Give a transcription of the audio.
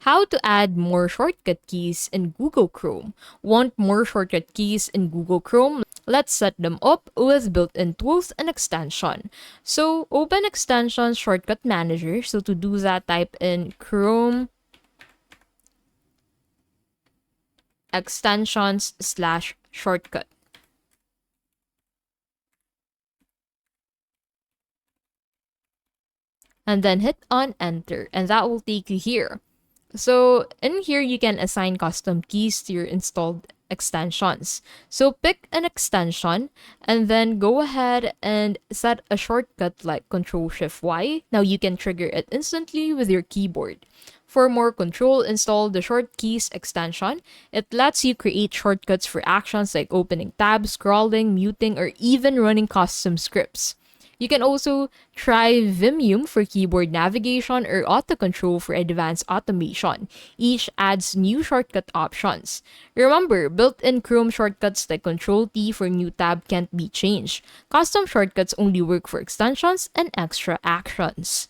How to add more shortcut keys in Google Chrome. Want more shortcut keys in Google Chrome? Let's set them up with built-in tools and extension. So open extension shortcut manager. So to do that, type in Chrome extensions/shortcut. And then hit on enter, and that will take you here. So in here, you can assign custom keys to your installed extensions. So pick an extension and then go ahead and set a shortcut like Control-Shift-Y. Now you can trigger it instantly with your keyboard. For more control, install the Short Keys extension. It lets you create shortcuts for actions like opening tabs, scrolling, muting, or even running custom scripts. You can also try Vimium for keyboard navigation or Auto Control for advanced automation. Each adds new shortcut options. Remember, built-in Chrome shortcuts like Control-T for new tab can't be changed. Custom shortcuts only work for extensions and extra actions.